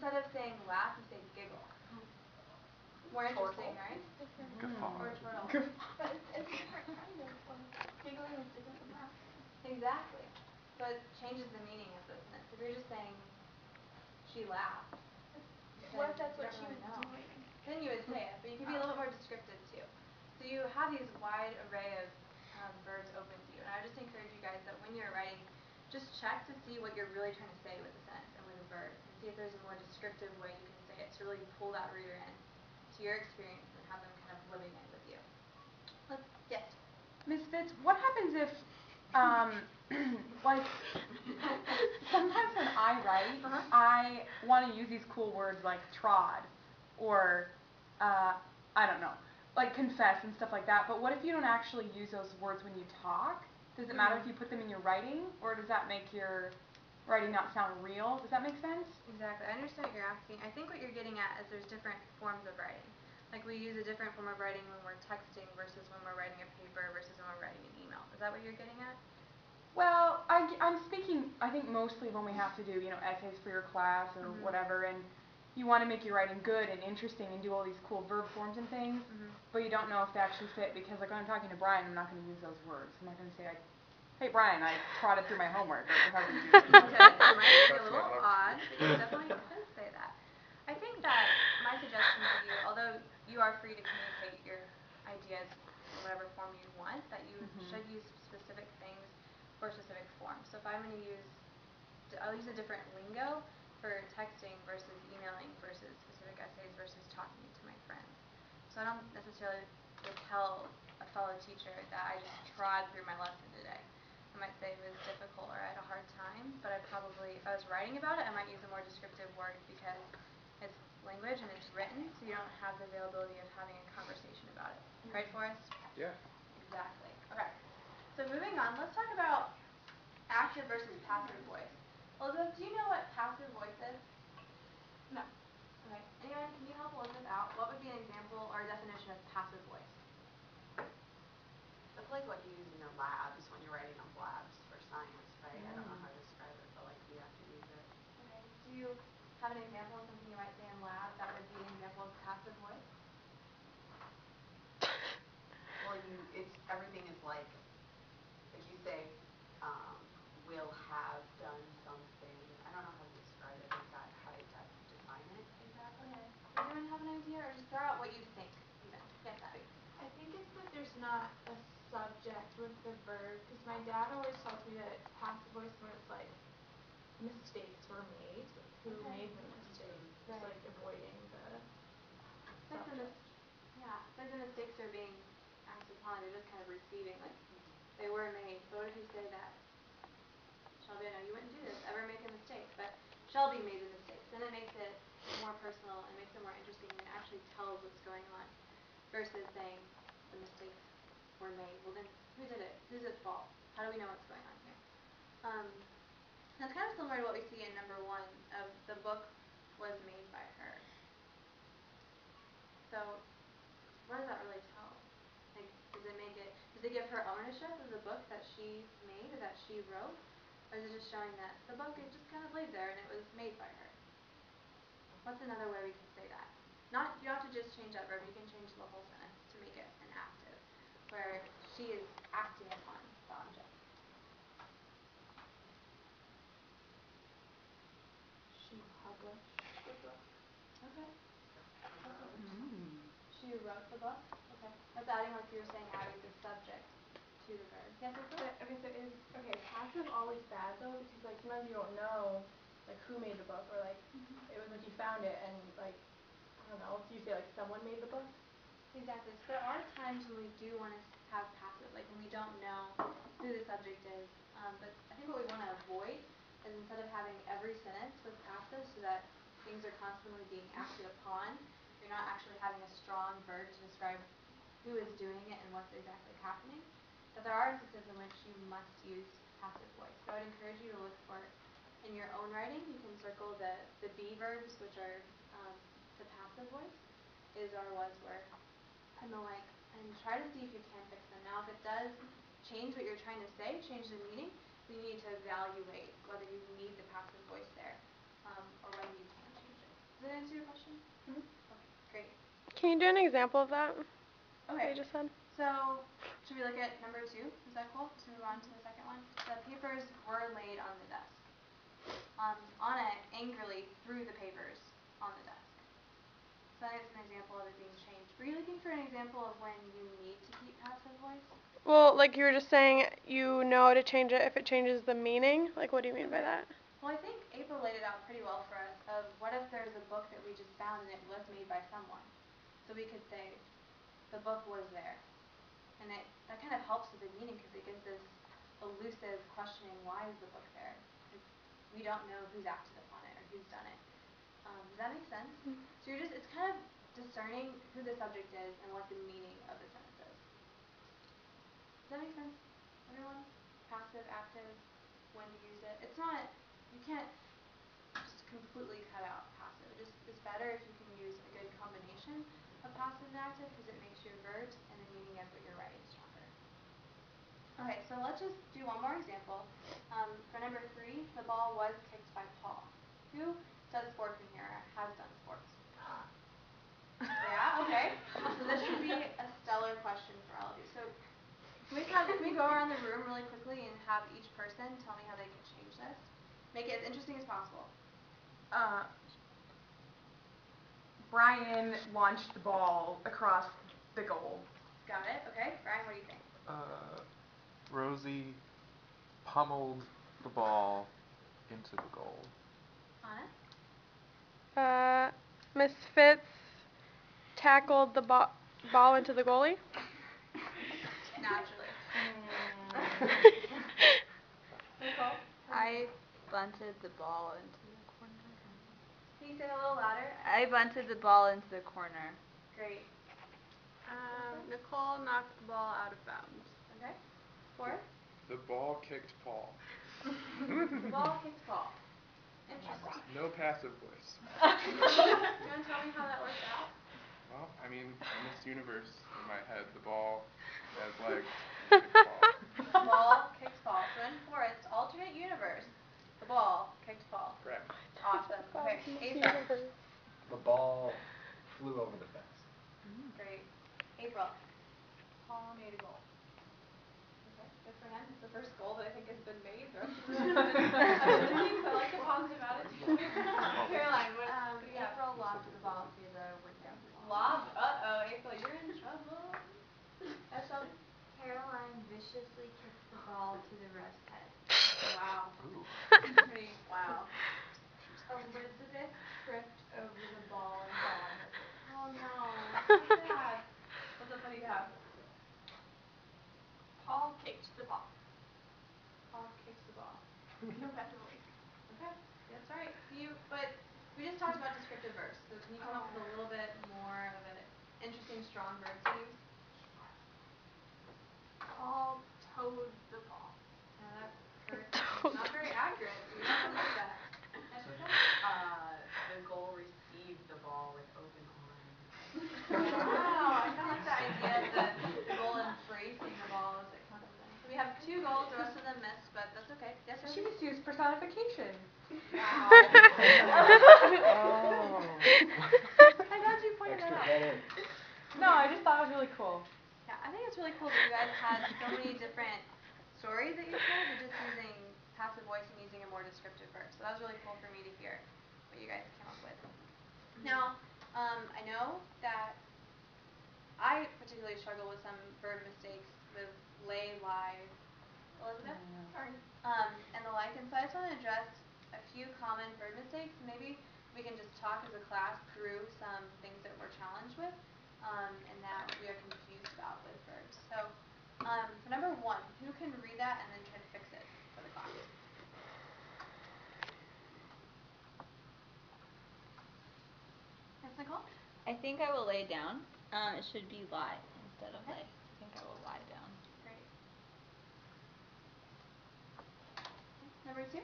instead of saying laugh, you say giggle. More interesting, right? Guffaw. Or chortle. But it's different kind of giggling is different from laughing. Exactly. So it changes the meaning of the sentence. If you're just saying she laughed, What if that's you what don't she really was know. doing? Then you would say it, but you could be a little bit more descriptive too. So you have these wide array of verbs open to you, and I would just encourage you guys that when you're writing, just check to see what you're really trying to say with the sentence and with a verb, and see if there's a more descriptive way you can say it to really pull that reader in to your experience and have them kind of living it with you. Yes. Miss Fitz, what happens if, like, sometimes when I write, I want to use these cool words like trod, or, I don't know, like confess and stuff like that, but what if you don't actually use those words when you talk? Does it matter if you put them in your writing, or does that make your writing not sound real? Does that make sense? Exactly. I understand what you're asking. I think what you're getting at is there's different forms of writing. Like we use a different form of writing when we're texting versus when we're writing a paper versus when we're writing an email. Is that what you're getting at? Well, I'm speaking, I think mostly when we have to do, essays for your class or whatever, and you want to make your writing good and interesting and do all these cool verb forms and things, but you don't know if they actually fit because, like, when I'm talking to Brian, I'm not going to use those words. I'm not going to say, hey, Brian, I trotted through my homework, or however you do it. It might be a little odd, but you definitely could say that. I think that my suggestion to you, although you are free to communicate your ideas in whatever form you want, that you should use specific things for specific forms. So if I'm going to I'll use a different lingo for texting versus emailing versus specific essays versus talking to my friends. So I don't necessarily would tell a fellow teacher that I just trod through my lesson today. I might say it was difficult or I had a hard time, but I probably, if I was writing about it, I might use a more descriptive word because it's language and it's written, so you don't have the availability of having a conversation about it. Right, Forrest? Yeah. Exactly. Okay. So moving on, let's talk about active versus passive voice. Elizabeth, do you know what passive voice is? No. Okay. Anyone, can you help Elizabeth out? What would be an example or a definition of passive voice? That's like what you use in your labs when you're writing on labs for science, right? I don't know how to describe it, but like you have to use it. Okay. Do you have an example of something you might say in lab that would be an example of passive voice? Well, everything is like you say, will have done something. I don't know how to describe it exactly, how to define it exactly. Okay. Does anyone have an idea, or just throw out what you think even? Yes, Abby. I think it's that there's not a subject with the verb, because my dad always tells me that passive voice when it's like mistakes were made, like who made the mistake, just like avoiding the subject. Like the mistakes are being acted upon, they're just kind of receiving, like they were made. So what if you say that? Shelby, I know you wouldn't do this, ever make a mistake, but Shelby made the mistakes. Then it makes it more personal and makes it more interesting and actually tells what's going on versus saying the mistakes were made. Well then, who did it? Who's at fault? How do we know what's going on here? That's kind of similar to what we see in number 1 of the book was made by her. So what does that really tell? Like, does it give her ownership of the book that she made or that she wrote? Or is it just showing that the book, it just kind of laid there and it was made by her? What's another way we can say that? You don't have to just change that verb, you can change the whole sentence to make it an active, where she is acting upon the object. She published the book. Okay. She wrote the book? Okay. That's adding, like you were saying, adding the subject to the verb. Yes, Passive always bad though, because like sometimes you don't know like who made the book, or like it was like you found it and like I don't know, do you say like someone made the book? Exactly. So there are times when we do want to have passive, like when we don't know who the subject is. But I think what we want to avoid is instead of having every sentence with passive so that things are constantly being acted upon, you're not actually having a strong verb to describe who is doing it and what's exactly happening. But there are instances in which you must use passive voice. So I would encourage you to look for, in your own writing, you can circle the be verbs, which are the passive voice, is or was were, and the like, and try to see if you can fix them. Now if it does change what you're trying to say, change the meaning, then you need to evaluate whether you need the passive voice there, or whether you can change it. Can you do an example of that? Okay. You just said. So, should we look at number 2? Is that cool? To move on to the second one. The papers were laid on the desk. Anna angrily threw the papers on the desk. So that's an example of it being changed. Were you looking for an example of when you need to keep passive voice? Well, like you were just saying, you know to change it if it changes the meaning. Like, what do you mean by that? Well, I think April laid it out pretty well for us of what if there's a book that we just found and it was made by someone. So we could say, the book was there. And that kind of helps with the meaning because it gives this elusive questioning, why is the book there? We don't know who's acted upon it or who's done it. Does that make sense? Mm-hmm. So it's kind of discerning who the subject is and what the meaning of the sentence is. Does that make sense, everyone? Passive, active, when to use it. It's not, you can't just completely cut out passive. It's better if you can use a good combination of passive and active because it makes your verbs and the meaning of what you're writing stronger. Okay, so let's just do one more example. For number 3, the ball was kicked by Paul. Who does sports in here or has done sports? Yeah, okay. So this should be a stellar question for all of you. So can we go around the room really quickly and have each person tell me how they can change this? Make it as interesting as possible. Brian launched the ball across the goal. Got it, okay. Brian, what do you think? Rosie pummeled the ball into the goal. Anna? Miss Fitz tackled the ball into the goalie. Naturally. Nicole? I bunted the ball into the corner. Can you say it a little louder? I bunted the ball into the corner. Great. Nicole knocked the ball out of bounds. Okay. Forrest? The ball kicked Paul. The ball kicked Paul. Interesting. No passive voice. Do you want to tell me how that worked out? Well, I mean, in this universe, in my head, the ball has legs. Kicked Paul. The ball kicked Paul. So in Forrest, alternate universe, the ball kicked Paul. Correct. Awesome. Okay. Asa? The ball flew over the fence. Great. April? Paul made a goal. Okay, good for him. It's the first goal that I think has been made. The rest of them have been missing, so I like the positive attitude. Caroline, what do you have? April lobbed the ball through the window. Lob? Uh-oh, April, you're in trouble. Ethel? Caroline viciously kicked the ball to the ref's head. Wow. Pretty, wow. Elizabeth tripped over the ball and fell on her face. Oh no, so sad. What do you have? Paul kicked the ball. Paul kicks the ball. No better voice. Okay, that's all right. But we just talked about descriptive verbs, so can you come up with a little bit more of an interesting, strong verb to use? Paul towed the ball. That hurts. Not very accurate, so we don't want to do that. The goal received the ball with open arms. Wow, I kind of like the idea that the goal embracing the ball as it comes in. So we have 2 goals, the rest of them missed, but that's okay. Yes, She just used personification. Wow. Oh. I'm glad you pointed Extra that out. credit. No, I just thought it was really cool. Yeah, I think it's really cool that you guys had so many different stories that you told, but just using passive voice and using a more descriptive verb. So that was really cool for me to hear what you guys came up with. Now, I know that I particularly struggle with some verb mistakes with lay, lie, Elizabeth? Sorry. And the like, and so I just want to address a few common verb mistakes. Maybe we can just talk as a class through some things that we're challenged with, and that we are confused about with verbs. So, for number 1, who can read that and then try to fix it for the class? Yes, Nicole? I think I will lay down. It should be lie instead of lay. I think I will lie down. Great. Number 2?